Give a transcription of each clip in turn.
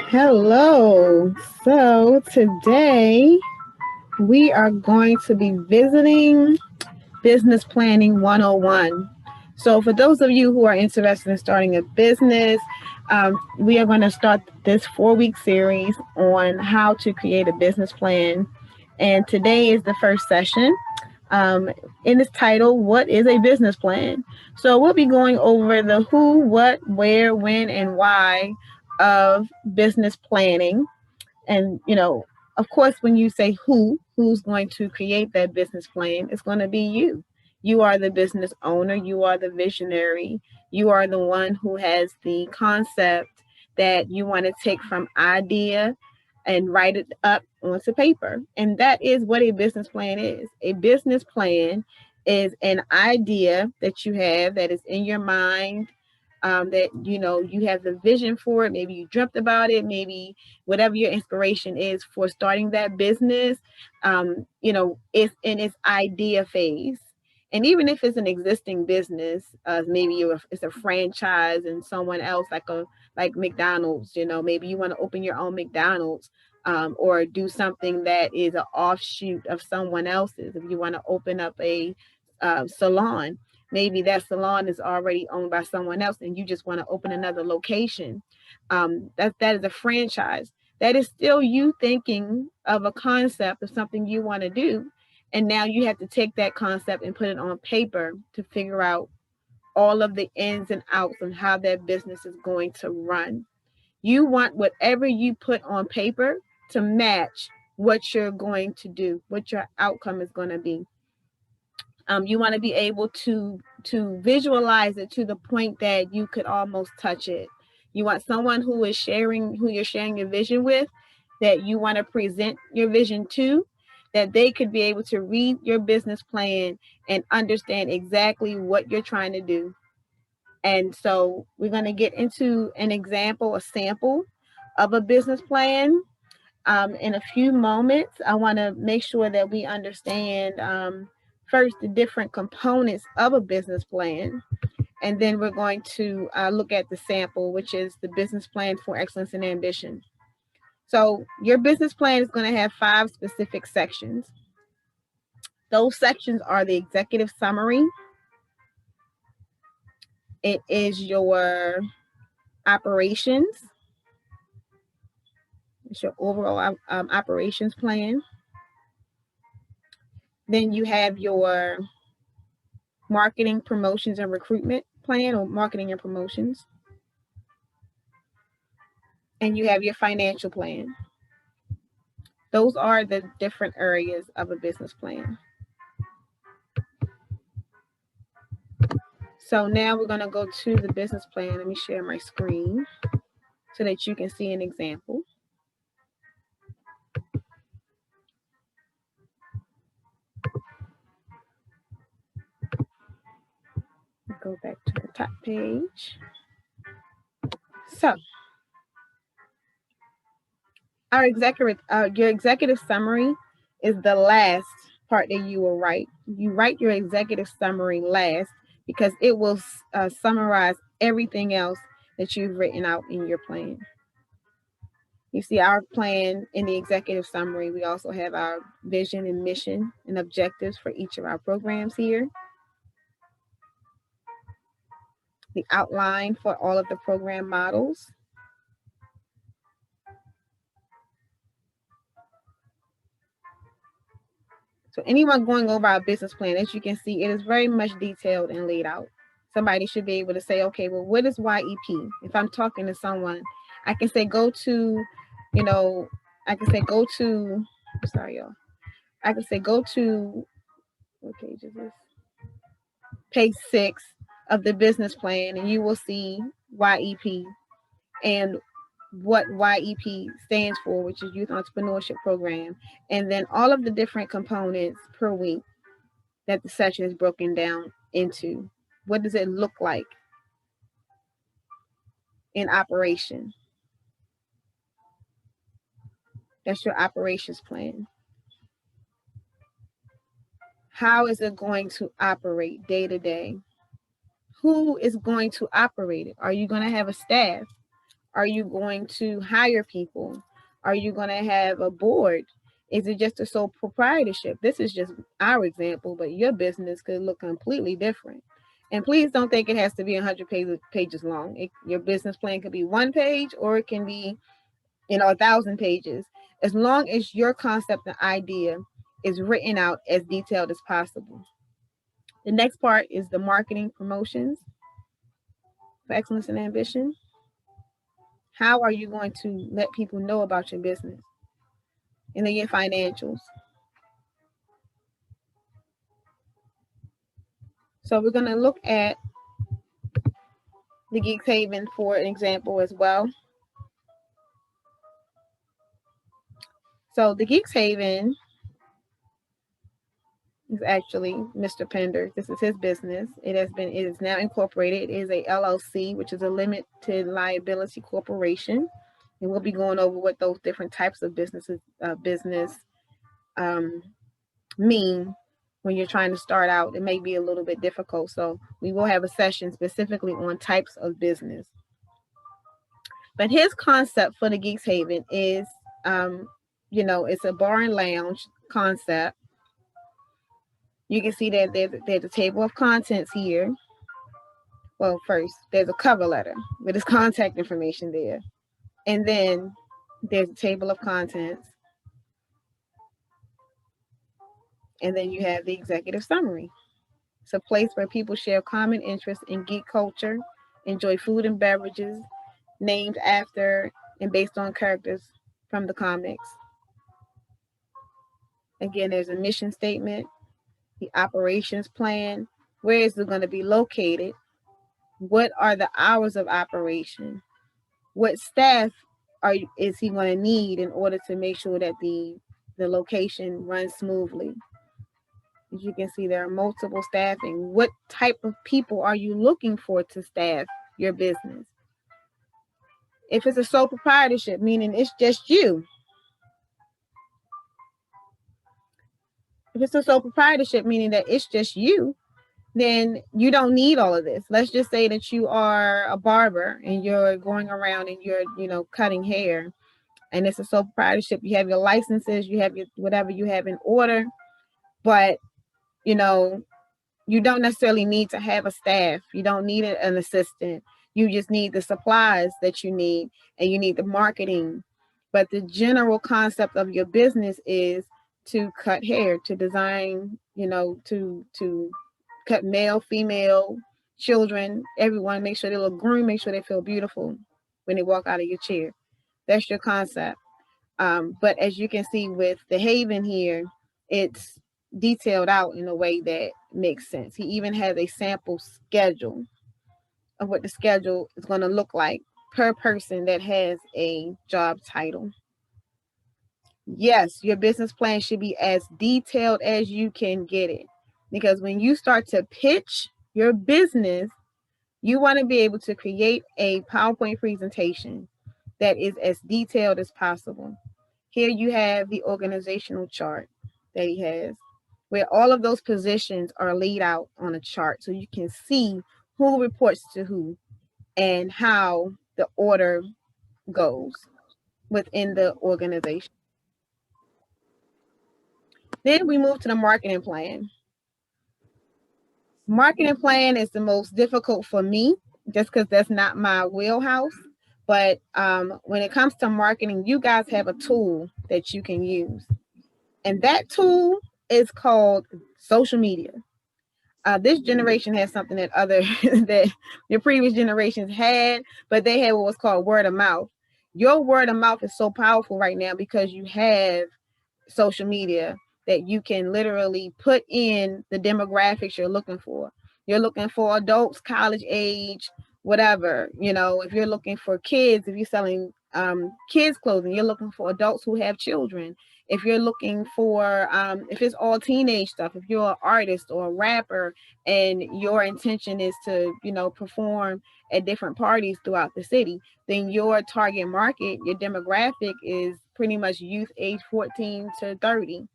Hello. So today we are going to be visiting Business Planning 101. So for those of you who are interested in starting a business, we are going to start this 4-week series on how to create a business plan. And today is the first session. In its title, What is a Business Plan? So we'll be going over the who, what, where, when, and why of business planning. And, of course, when you say who's going to create that business plan, it's going to be you. You are the business owner. You are the visionary. You are the one who has the concept that you want to take from idea and write it up onto paper. And that is what a business plan is. A business plan is an idea that you have that is in your mind, that you have the vision for it. Maybe you dreamt about it. Maybe whatever your inspiration is for starting that business, it's in its idea phase. And even if it's an existing business, maybe it's a franchise and someone else like McDonald's, maybe you want to open your own McDonald's, or do something that is an offshoot of someone else's. If you want to open up a salon, maybe that salon is already owned by someone else and you just want to open another location. That is a franchise. That is still you thinking of a concept of something you want to do. And now you have to take that concept and put it on paper to figure out all of the ins and outs on how that business is going to run. You want whatever you put on paper to match what you're going to do, what your outcome is going to be. You want to be able to visualize it to the point that you could almost touch it. You want someone who you're sharing your vision with, that you want to present your vision to, that they could be able to read your business plan and understand exactly what you're trying to do. And so we're going to get into an example, a sample of a business plan. In a few moments, I want to make sure that we understand first the different components of a business plan. And then we're going to look at the sample, which is the business plan for excellence and ambition. So your business plan is going to have 5 specific sections. Those sections are the executive summary. It is your operations. It's your overall operations plan. Then you have your marketing, promotions, and recruitment plan, or marketing and promotions. And you have your financial plan. Those are the different areas of a business plan. So now we're going to go to the business plan. Let me share my screen so that you can see an example. Go back to the top page. So your executive summary is the last part that you will write. You write your executive summary last because it will summarize everything else that you've written out in your plan. You see our plan in the executive summary. We also have our vision and mission and objectives for each of our programs here. The outline for all of the program models. So anyone going over our business plan, as you can see, it is very much detailed and laid out. Somebody should be able to say, okay, well, what is YEP? If I'm talking to someone, I can say, go to, what page is this? Page 6 of the business plan, and you will see YEP and what YEP stands for, which is Youth Entrepreneurship Program, and then all of the different components per week that the session is broken down into. What does it look like in operation? That's your operations plan. How is it going to operate day to day? Who is going to operate it? Are you going to have a staff? Are you going to hire people? Are you going to have a board? Is it just a sole proprietorship? This is just our example, but your business could look completely different. And please don't think it has to be 100 pages long. Your business plan could be one page, or it can be, 1,000 pages. As long as your concept and idea is written out as detailed as possible. The next part is the marketing promotions for excellence and ambition. How are you going to let people know about your business? And then your financials. So we're going to look at the Geeks Haven for an example as well. So the Geeks Haven is actually Mr. Pender. This is his business. It is now incorporated. It is a LLC, which is a limited liability corporation. And we'll be going over what those different types of business mean when you're trying to start out. It may be a little bit difficult. So we will have a session specifically on types of business. But his concept for the Geeks Haven is, it's a bar and lounge concept. You can see that there's a table of contents here. Well, first, there's a cover letter with his contact information there. And then there's a table of contents. And then you have the executive summary. It's a place where people share common interests in geek culture, enjoy food and beverages named after and based on characters from the comics. Again, there's a mission statement, the operations plan, where is it going to be located, what are the hours of operation, what staff is he going to need in order to make sure that the location runs smoothly. As you can see, there are multiple staffing. What type of people are you looking for to staff your business? If it's a sole proprietorship, meaning it's just you. If it's a sole proprietorship, meaning that it's just you, then you don't need all of this. Let's just say that you are a barber and you're going around and you're, cutting hair, and it's a sole proprietorship. You have your licenses, you have your whatever you have in order, but you don't necessarily need to have a staff. You don't need an assistant. You just need the supplies that you need, and you need the marketing. But the general concept of your business is to cut hair, to design, to cut male, female, children, everyone, make sure they look groomed, make sure they feel beautiful when they walk out of your chair. That's your concept. But as you can see with the Haven here, it's detailed out in a way that makes sense. He even has a sample schedule of what the schedule is going to look like per person that has a job title. Yes, your business plan should be as detailed as you can get it, because when you start to pitch your business, you want to be able to create a PowerPoint presentation that is as detailed as possible. Here you have the organizational chart that he has, where all of those positions are laid out on a chart so you can see who reports to who and how the order goes within the organization. Then we move to the marketing plan. Marketing plan is the most difficult for me just because that's not my wheelhouse. But when it comes to marketing, you guys have a tool that you can use. And that tool is called social media. This generation has something that that your previous generations had, but they had what was called word of mouth. Your word of mouth is so powerful right now because you have social media that you can literally put in the demographics you're looking for. You're looking for adults, college age, whatever. If you're looking for kids, if you're selling kids clothing, you're looking for adults who have children. If you're looking for, if it's all teenage stuff, if you're an artist or a rapper and your intention is to, perform at different parties throughout the city, then your target market, your demographic is pretty much youth age 14 to 30.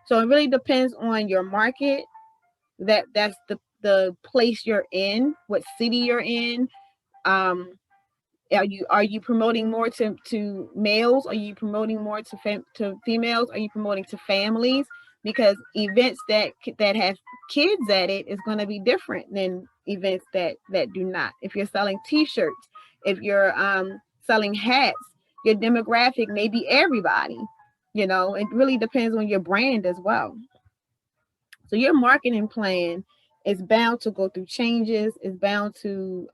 So it really depends on your market. That's the place you're in, what city you're in. Are you promoting more to males? Are you promoting more to females? Are you promoting to families? Because events that have kids at it is going to be different than events that do not. If you're selling T-shirts, if you're selling hats, your demographic may be everybody. It really depends on your brand as well. So your marketing plan is bound to go through changes. Is bound to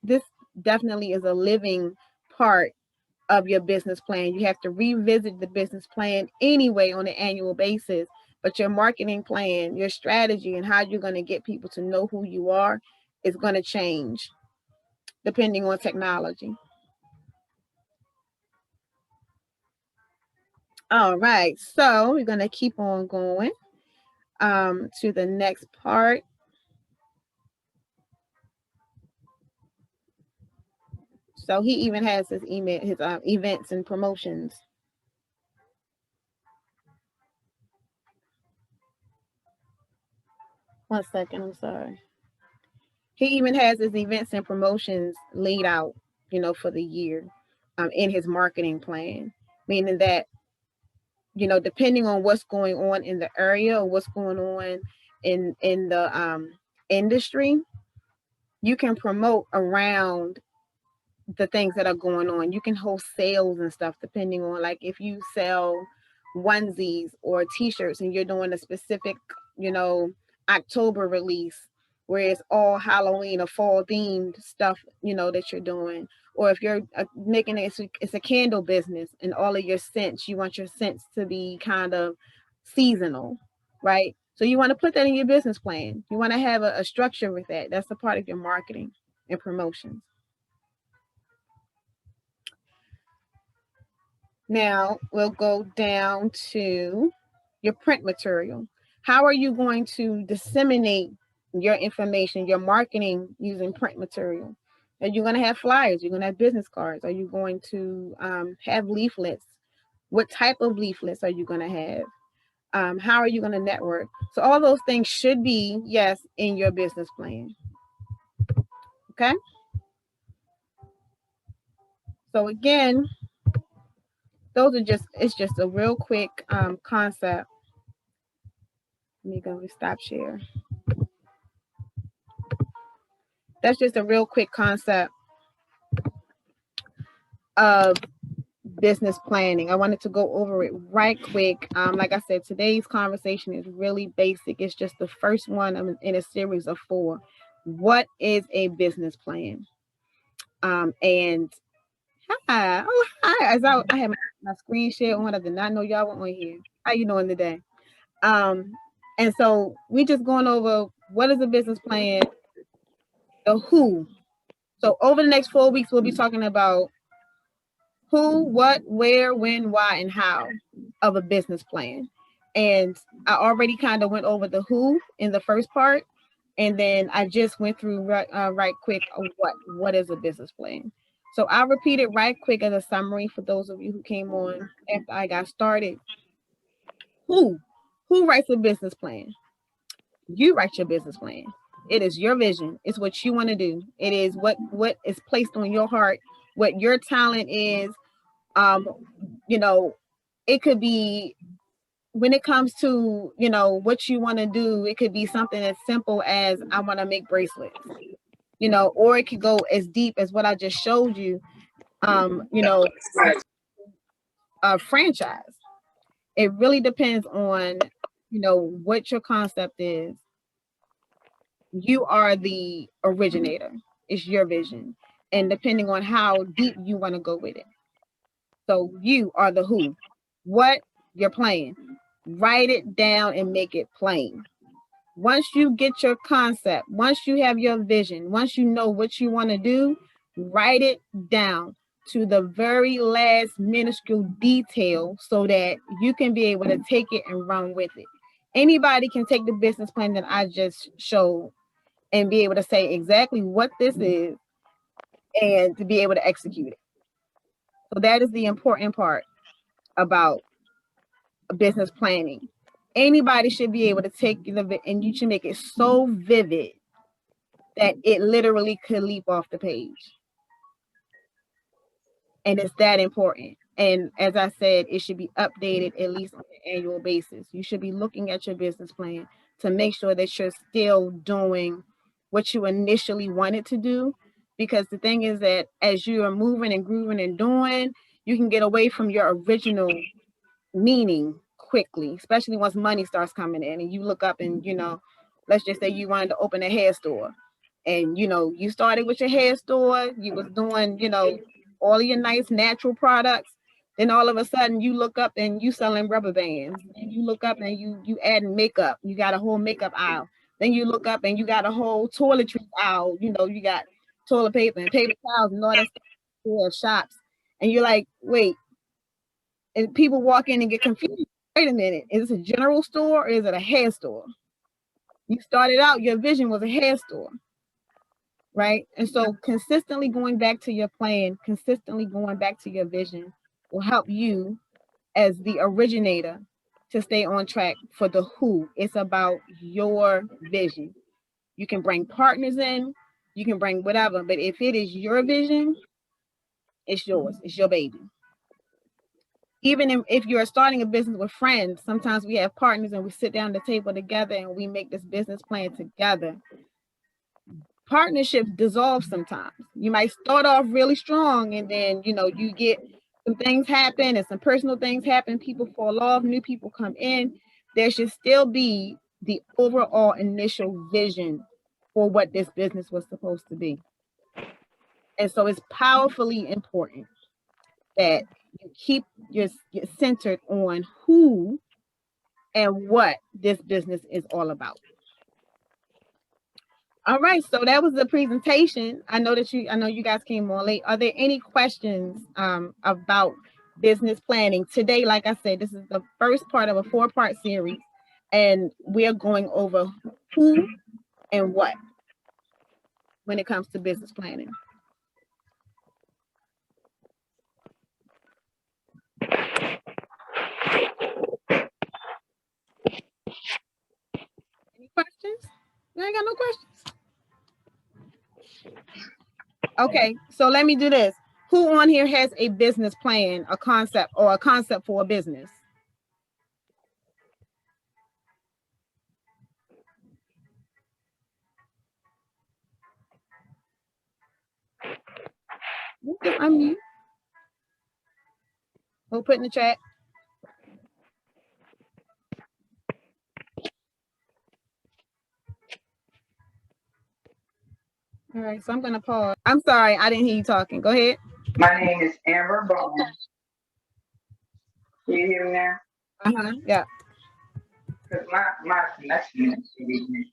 this definitely is a living part of your business plan. You have to revisit the business plan anyway on an annual basis, but your marketing plan, your strategy, and how you're going to get people to know who you are is going to change depending on technology. All right, so we're going to keep on going to the next part. So he even has his email, his events and promotions. One second, I'm sorry. He even has his events and promotions laid out, for the year, in his marketing plan. Meaning that, depending on what's going on in the area or what's going on in the industry, you can promote around the things that are going on. You can host sales and stuff depending on, like, if you sell onesies or t-shirts and you're doing a specific, October release where it's all Halloween or fall themed stuff, that you're doing. Or if you're making it's a candle business and all of your scents, you want your scents to be kind of seasonal, right? So you want to put that in your business plan. You want to have a structure with that. That's a part of your marketing and promotions. Now we'll go down to your print material. How are you going to disseminate your information, your marketing using print material? Are you going to have flyers? You're going to have business cards? Are you going to have leaflets? What type of leaflets are you going to have? How are you going to network? So all those things should be, yes, in your business plan. Okay. So again, it's just a real quick concept. Let me go stop share. That's just a real quick concept of business planning. I wanted to go over it right quick. Like I said, today's conversation is really basic. It's just the first one in a series of 4. What is a business plan? And hi, As I had my screen share on, I did not know y'all were on here. How you doing today? And so we just going over what is a business plan, the who. So over the next 4 weeks, we'll be talking about who, what, where, when, why, and how of a business plan. And I already kind of went over the who in the first part, and then I just went through right quick what is a business plan. So I'll repeat it right quick as a summary for those of you who came on after I got started. Who writes a business plan? You write your business plan. It is your vision. It's what you want to do. It is what is placed on your heart, what your talent is. It could be, when it comes to, what you want to do, it could be something as simple as I want to make bracelets, or it could go as deep as what I just showed you, a franchise. It really depends on, what your concept is. You are the originator. It's your vision. And depending on how deep you want to go with it. So you are the who. What? Your plan. Write it down and make it plain. Once you get your concept, once you have your vision, once you know what you want to do, write it down to the very last minuscule detail so that you can be able to take it and run with it. Anybody can take the business plan that I just showed and be able to say exactly what this is and to be able to execute it. So that is the important part about business planning. Anybody should be able to take and you should make it so vivid that it literally could leap off the page. And it's that important. And as I said, it should be updated at least on an annual basis. You should be looking at your business plan to make sure that you're still doing what you initially wanted to do. Because the thing is that as you are moving and grooving and doing, you can get away from your original meaning quickly, especially once money starts coming in and you look up and, let's just say you wanted to open a hair store and, you started with your hair store, you was doing, all of your nice natural products. Then all of a sudden you look up and you selling rubber bands, and you look up and you adding makeup. You got a whole makeup aisle. Then you look up and you got a whole toiletry aisle. You got toilet paper and paper towels and all that stuff for shops. And you're like, wait, and people walk in and get confused. Wait a minute, is this a general store or is it a hair store? You started out, your vision was a hair store, right? And so consistently going back to your plan, consistently going back to your vision will help you as the originator to stay on track for the who. It's about your vision. You can bring partners in, you can bring whatever, but if it is your vision, it's yours, it's your baby. Even if you're starting a business with friends, sometimes we have partners and we sit down at the table together and we make this business plan together. Partnerships dissolve sometimes. You might start off really strong and then, you get some things happen and some personal things happen. People fall off, new people come in. There should still be the overall initial vision for what this business was supposed to be. And so it's powerfully important that you keep your centered on who and what this business is all about. All right, so that was the presentation. I know you guys came on late. Are there any questions about business planning? Today, like I said, this is the first part of a 4-part series, and we're going over who and what when it comes to business planning. Any questions? You ain't got no questions? Okay, so let me do this. Who on here has a business plan, a concept for a business? Unmute. We'll put in the chat. All right, so I'm going to pause. I'm sorry, I didn't hear you talking. Go ahead. My name is Amber Bowman. Can you hear me now? Yeah. Because my connection is weak.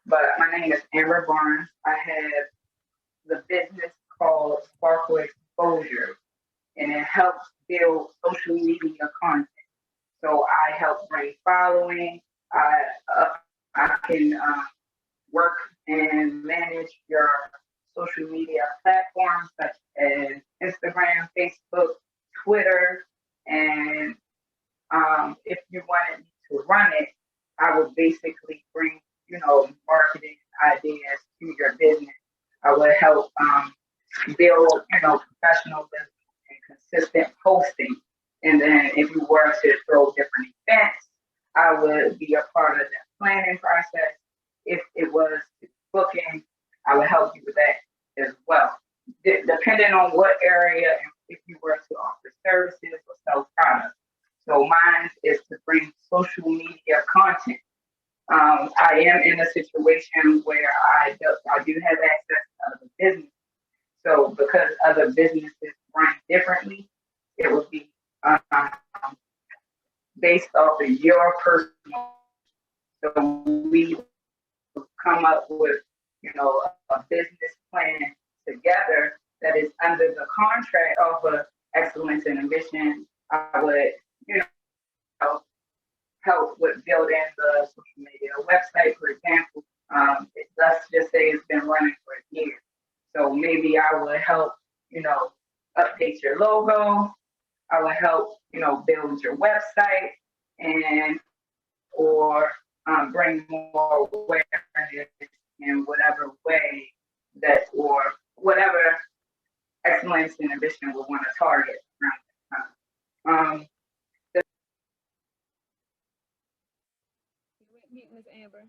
But my name is Amber Barnes. I have the business called Sparkle Exposure, and it helps build social media content. So I help bring following. I can work and manage your social media platforms such as Instagram, Facebook, Twitter, and if you wanted me to run it, I would basically bring, marketing ideas to your business. I would help build, professionalism and consistent posting. And then if you were to throw different events, I would be a part of that planning process. If it was booking, I would help you with that as well. Depending on what area and if you were to offer services or sell products. So mine is to bring social media content. I am in a situation where I do have access to other businesses. So because other businesses run differently, it would be based off of your personal. So we come up with, a business plan together that is under the contract of excellence and ambition. I would, help with building the social media website, for example. Let's just say it's been running for a year. So maybe I would help, update your logo. I would help, build your website and bring more awareness in whatever way or whatever excellence and ambition would want to target around that time. Miss Amber.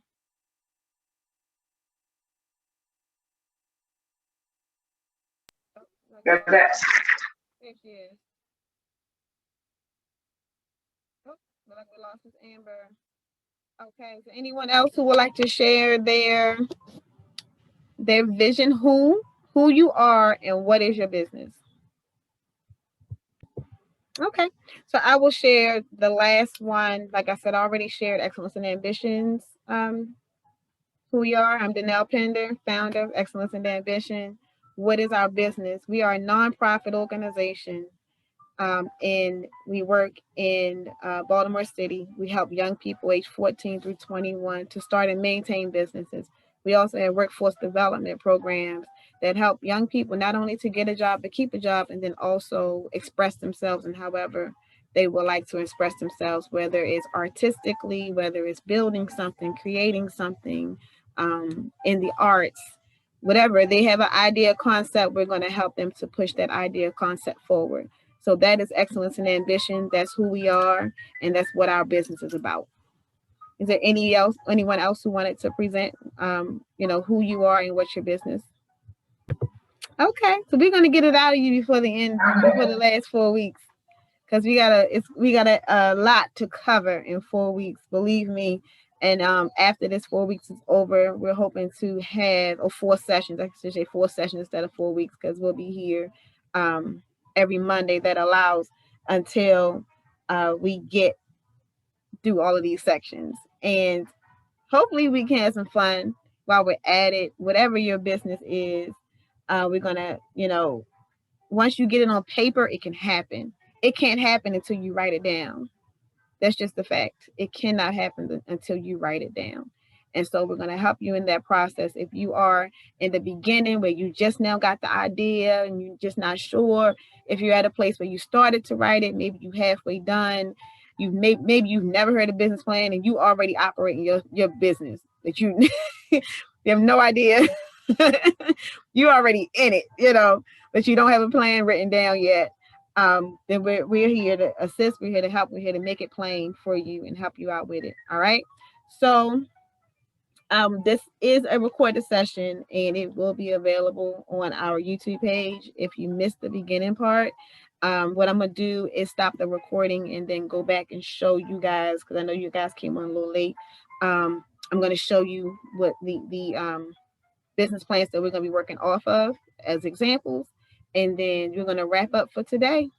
That's that. There she is. Oh, but we lost Miss Amber. Okay, so anyone else who would like to share their vision, who you are and what is your business? Okay, so I will share the last one. Like I said, I already shared Excellence and Ambitions. Who we are. I'm Danelle Pender, founder of Excellence and Ambition. What is our business? We are a nonprofit organization, and we work in Baltimore City. We help young people age 14 through 21 to start and maintain businesses. We also have workforce development programs that help young people not only to get a job, but keep a job, and then also express themselves in however they would like to express themselves, whether it's artistically, whether it's building something, creating something, in the arts, whatever. They have an idea, concept, we're going to help them to push that idea, concept forward. So that is Excellence and Ambition. That's who we are, and that's what our business is about. Is there anyone else who wanted to present, who you are and what's your business? Okay, so we're gonna get it out of you before the last 4 weeks, because we got a lot to cover in 4 weeks. Believe me. And after this 4 weeks is over, we're hoping to have 4 sessions. I should say 4 sessions instead of 4 weeks, because we'll be here every Monday. That allows until we get through all of these sections. And hopefully we can have some fun while we're at it. Whatever your business is, we're going to, once you get it on paper, it can happen. It can't happen until you write it down. That's just the fact. It cannot happen until you write it down. And so we're going to help you in that process. If you are in the beginning where you just now got the idea and you're just not sure, if you're at a place where you started to write it, maybe you halfway done, maybe you've never heard a business plan and you already operating your business that you you have no idea. You're already in it, but you don't have a plan written down yet. Then we're here to assist, we're here to help, we're here to make it plain for you and help you out with it. All right. So this is a recorded session and it will be available on our YouTube page. If you missed the beginning part, what I'm gonna do is stop the recording and then go back and show you guys, because I know you guys came on a little late. I'm gonna show you what the business plans that we're gonna be working off of as examples, and then we're gonna wrap up for today.